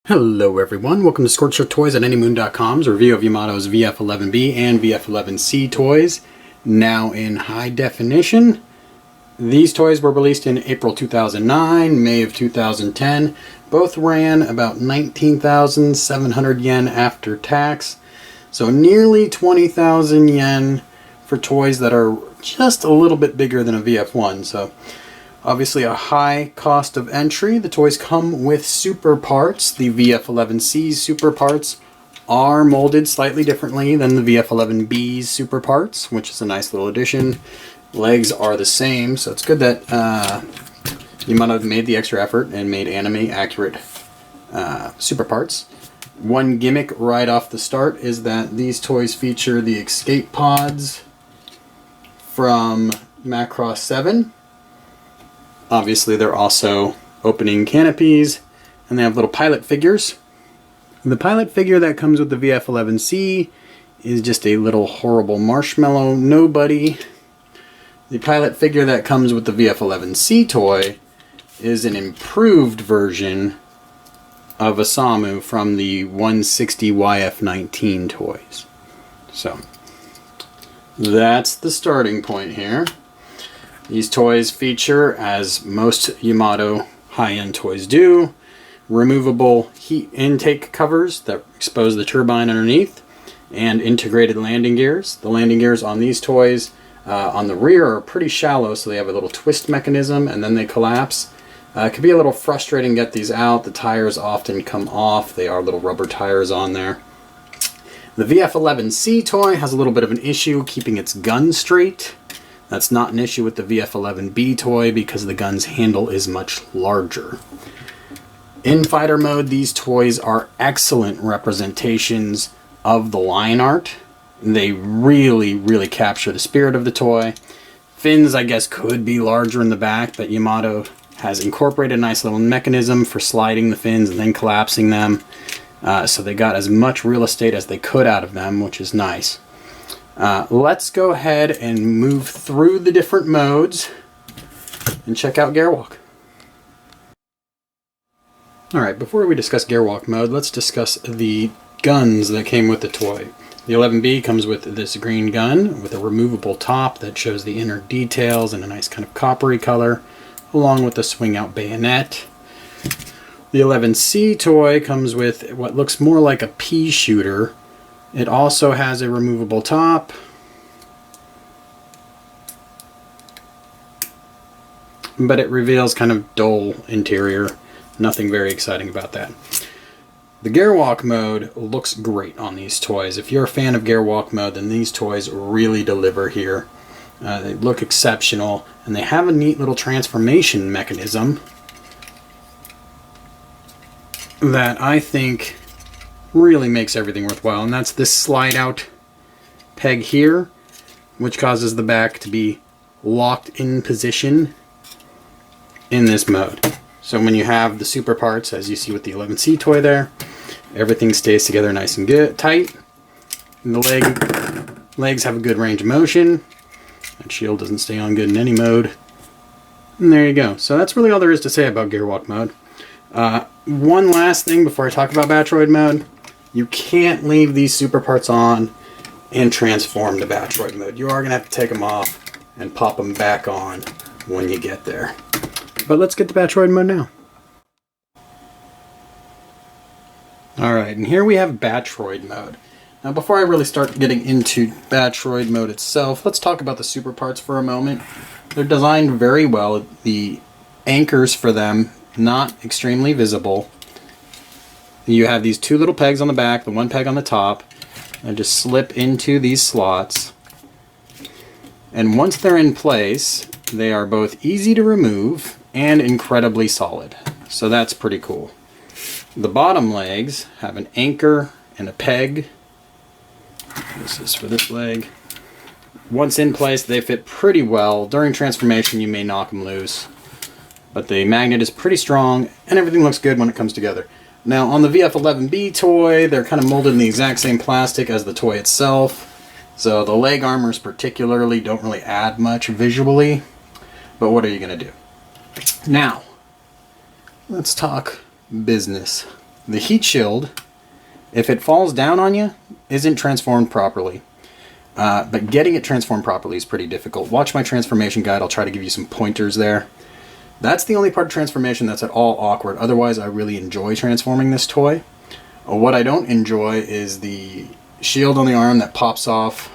Hello everyone, welcome to Scorched Earth Toys at anymoon.com's review of Yamato's VF11B and VF11C toys, now in high definition. These toys were released in April 2009, May of 2010. Both ran about 19,700 yen after tax, so nearly 20,000 yen for toys that are just a little bit bigger than a VF1. So obviously a high cost of entry. The toys come with super parts. The VF11C's super parts are molded slightly differently than the VF11B's super parts, which is a nice little addition. Legs are the same, so it's good that Yamato made the extra effort and made anime accurate super parts. One gimmick right off the start is that these toys feature the escape pods from Macross7. Obviously, they're also opening canopies, and they have little pilot figures. The pilot figure that comes with the VF11C is just a little horrible marshmallow nobody. The pilot figure that comes with the VF11C toy is an improved version of Isamu from the 160 YF19 toys. So, that's the starting point here. These toys feature, as most Yamato high-end toys do, removable heat intake covers that expose the turbine underneath, and integrated landing gears. The landing gears on these toys on the rear are pretty shallow, so they have a little twist mechanism and then they collapse. It can be a little frustrating to get these out. The tires often come off. They are little rubber tires on there. The VF11C toy has a little bit of an issue keeping its gun straight. That's not an issue with the VF11B toy because the gun's handle is much larger. In fighter mode, these toys are excellent representations of the line art. They really capture the spirit of the toy. Fins, I guess, could be larger in the back, but Yamato has incorporated a nice little mechanism for sliding the fins and then collapsing them. So they got as much real estate as they could out of them, which is nice. Let's go ahead and move through the different modes and check out Gearwalk. Alright, before we discuss Gearwalk mode, let's discuss the guns that came with the toy. The 11B comes with this green gun with a removable top that shows the inner details in a nice kind of coppery color, along with the swing out bayonet. The 11C toy comes with what looks more like a pea shooter. It also has a removable top, but it reveals kind of dull interior. Nothing very exciting about that. The Gearwalk mode looks great on these toys. If you're a fan of Gearwalk mode, then these toys really deliver here. They look exceptional, and they have a neat little transformation mechanism that I think really makes everything worthwhile, and that's this slide out peg here, which causes the back to be locked in position in this mode. So when you have the super parts, as you see with the 11C toy there, everything stays together nice and good, tight. And the legs have a good range of motion. That shield doesn't stay on good in any mode. And there you go. So that's really all there is to say about Gearwalk mode. One last thing before I talk about Batroid mode. You can't leave these super parts on and transform to Batroid mode. You are going to have to take them off and pop them back on when you get there. But let's get to Batroid mode now. Alright, and here we have Batroid mode. Now before I really start getting into Batroid mode itself, let's talk about the super parts for a moment. They're designed very well. The anchors for them, not extremely visible. You have these two little pegs on the back, the one peg on the top, and just slip into these slots. And once they're in place, they are both easy to remove and incredibly solid. So that's pretty cool. The bottom legs have an anchor and a peg. This is for this leg. Once in place, they fit pretty well. During transformation, you may knock them loose. But the magnet is pretty strong, and everything looks good when it comes together. Now, on the VF11B toy, they're kind of molded in the exact same plastic as the toy itself. So the leg armors particularly don't really add much visually. But what are you going to do? Now, let's talk business. the heat shield, if it falls down on you, isn't transformed properly. But getting it transformed properly is pretty difficult. Watch my transformation guide. I'll try to give you some pointers there. That's the only part of transformation that's at all awkward. Otherwise, I really enjoy transforming this toy. What I don't enjoy is the shield on the arm that pops off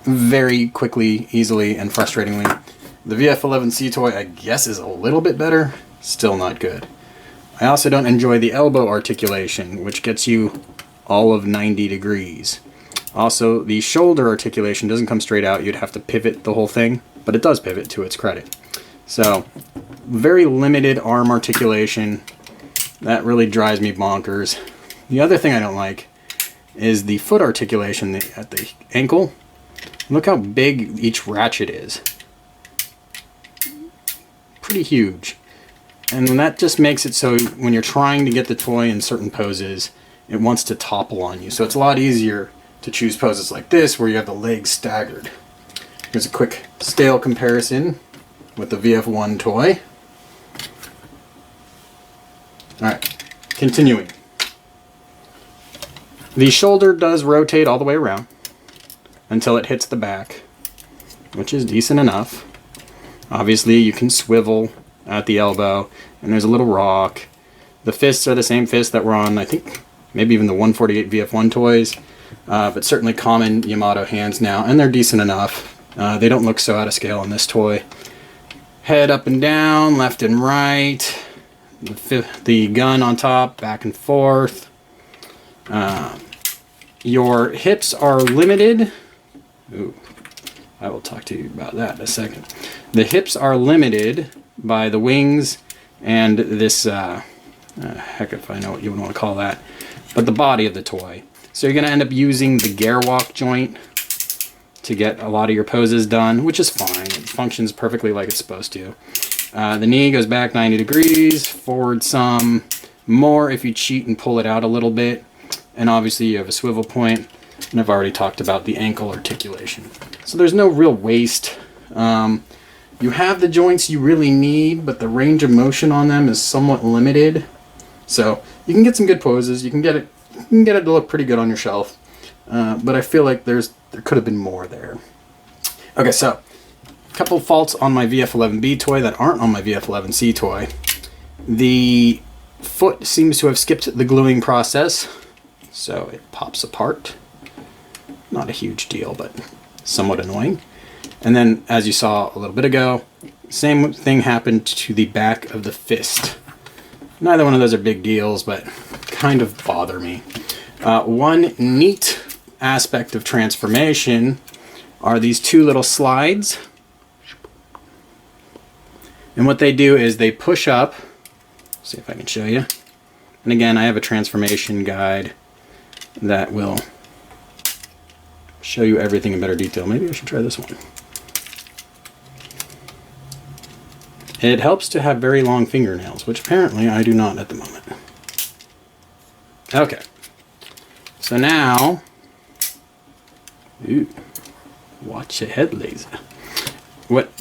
very quickly, easily, and frustratingly. The VF11C toy, I guess, is a little bit better. Still not good. I also don't enjoy the elbow articulation, which gets you all of 90 degrees. Also, the shoulder articulation doesn't come straight out. You'd have to pivot the whole thing, but it does pivot to its credit. So, very limited arm articulation. That really drives me bonkers. The other thing I don't like is the foot articulation at the ankle. Look how big each ratchet is. Pretty huge. And that just makes it so when you're trying to get the toy in certain poses, it wants to topple on you. So it's a lot easier to choose poses like this where you have the legs staggered. Here's a quick scale comparison with the VF1 toy. Alright, continuing. The shoulder does rotate all the way around until it hits the back, which is decent enough. Obviously, you can swivel at the elbow, and there's a little rock. The fists are the same fists that were on, I think, maybe even the 148 VF1 toys, but certainly common Yamato hands now, and they're decent enough. They don't look so out of scale on this toy. Head up and down, left and right, the gun on top, back and forth. Your hips are limited. Ooh, I will talk to you about that in a second. The hips are limited by the wings and this, heck if I know what you would want to call that, but the body of the toy. So you're going to end up using the gear walk joint to get a lot of your poses done, which is fine. It functions perfectly like it's supposed to. The knee goes back 90 degrees, forward some, more if you cheat and pull it out a little bit. And obviously you have a swivel point, and I've already talked about the ankle articulation. So there's no real waste. You have the joints you really need, but the range of motion on them is somewhat limited. So you can get some good poses. You can get it to look pretty good on your shelf. But I feel like there could have been more there. Okay, so a couple faults on my VF11B toy that aren't on my VF11C toy. The foot seems to have skipped the gluing process, so it pops apart. Not a huge deal, but somewhat annoying. And then, as you saw a little bit ago, same thing happened to the back of the fist. Neither one of those are big deals, but kind of bother me. One neat aspect of transformation are these two little slides. And what they do is they push up. See if I can show you. And again, I have a transformation guide that will show you everything in better detail. Maybe I should try this one. It helps to have very long fingernails, which apparently I do not at the moment. Okay. So now, ooh, watch your head laser.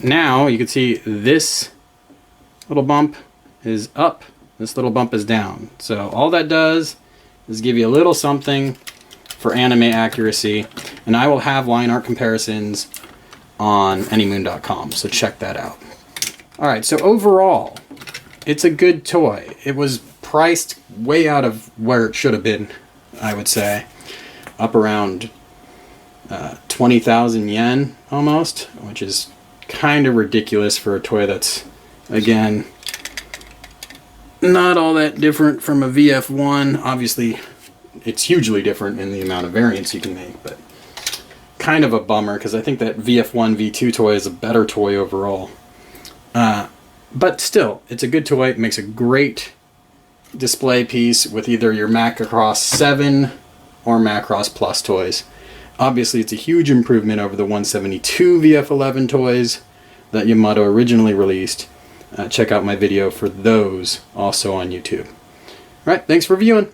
Now you can see this little bump is up, this little bump is down. So all that does is give you a little something for anime accuracy, and I will have line art comparisons on anymoon.com, so check that out. Alright, so overall, it's a good toy. It was priced way out of where it should have been, I would say. Up around 20,000 yen, almost, which is kind of ridiculous for a toy that's, again, not all that different from a VF1. Obviously, it's hugely different in the amount of variants you can make, but kind of a bummer, because I think that VF1 V2 toy is a better toy overall. But still, it's a good toy. It makes a great display piece with either your Macross7 or Macross Plus toys. Obviously, it's a huge improvement over the 172 VF11 toys that Yamato originally released. Check out my video for those also on YouTube. Alright, thanks for viewing.